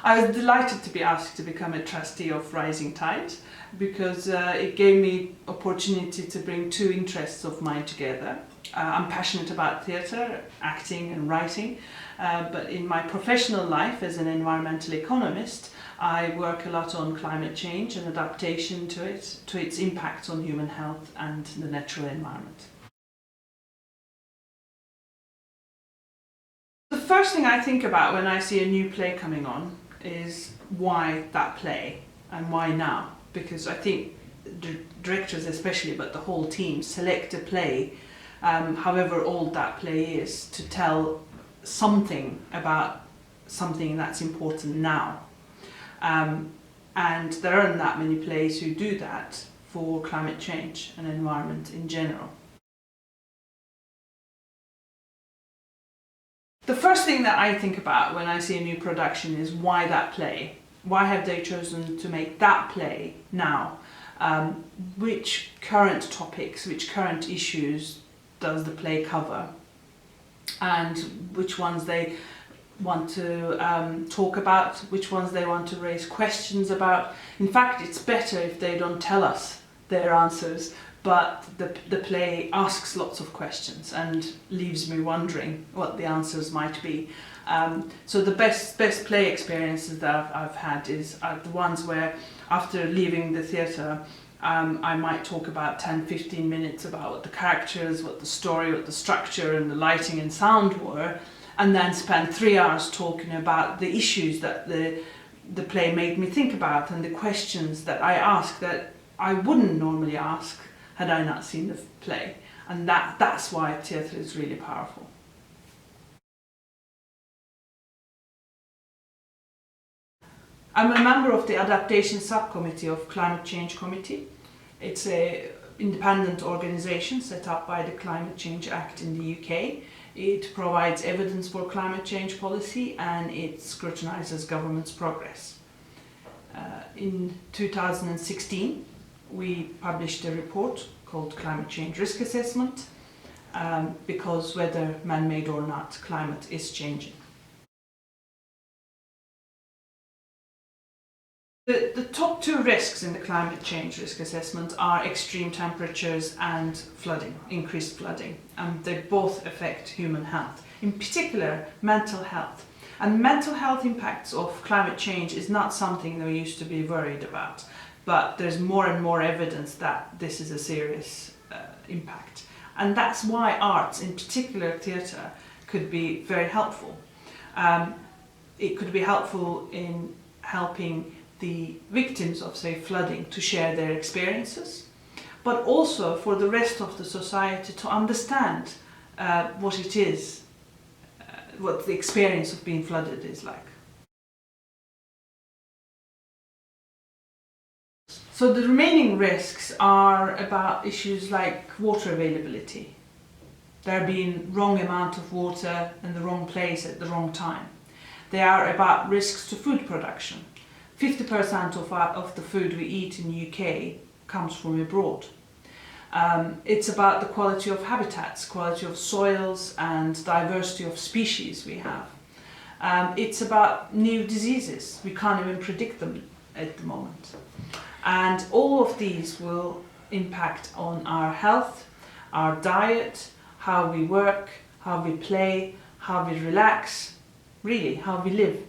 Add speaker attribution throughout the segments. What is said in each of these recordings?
Speaker 1: I was delighted to be asked to become a trustee of Rising Tide because it gave me opportunity to bring two interests of mine together. I'm passionate about theatre, acting and writing, but in my professional life as an environmental economist, I work a lot on climate change and adaptation to it, to its impact on human health and the natural environment. The first thing I think about when I see a new play coming on is why that play and why now, because I think directors especially, but the whole team, select a play, however old that play is, to tell something about something that's important now. And there aren't that many plays who do that for climate change and environment in general. The first thing that I think about when I see a new production is why that play? Why have they chosen to make that play now? Which current topics, which current issues does the play cover? And which ones they want to talk about, which ones they want to raise questions about. In fact, it's better if they don't tell us their answers, but the play asks lots of questions and leaves me wondering what the answers might be. So the best play experiences that I've had are the ones where after leaving the theatre I might talk about 10-15 minutes about what the characters, what the story, what the structure and the lighting and sound were, and then spend 3 hours talking about the issues that the play made me think about and the questions that I asked that I wouldn't normally ask had I not seen the play. And that's why theatre is really powerful. I'm a member of the Adaptation Subcommittee of Climate Change Committee. It's an independent organisation set up by the Climate Change Act in the UK. It provides evidence for climate change policy and it scrutinises government's progress. In 2016, we published a report called Climate Change Risk Assessment, because whether man-made or not, climate is changing. The top two risks in the climate change risk assessment are extreme temperatures and flooding, increased flooding, and they both affect human health, in particular mental health. And mental health impacts of climate change is not something that we used to be worried about, but there's more and more evidence that this is a serious impact. And that's why arts, in particular theatre, could be very helpful. It could be helpful in helping the victims of, say, flooding to share their experiences, but also for the rest of the society to understand what it is, what the experience of being flooded is like. So the remaining risks are about issues like water availability. There being wrong amount of water in the wrong place at the wrong time. They are about risks to food production. 50% of the food we eat in the UK comes from abroad. It's about the quality of habitats, quality of soils and diversity of species we have. It's about new diseases. We can't even predict them at the moment. And all of these will impact on our health, our diet, how we work, how we play, how we relax, really how we live.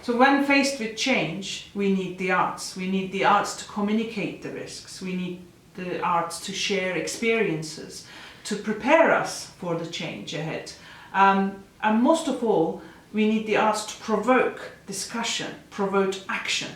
Speaker 1: So when faced with change, we need the arts. We need the arts to communicate the risks. We need the arts to share experiences, to prepare us for the change ahead. And most of all, we need the arts to provoke discussion, provoke action.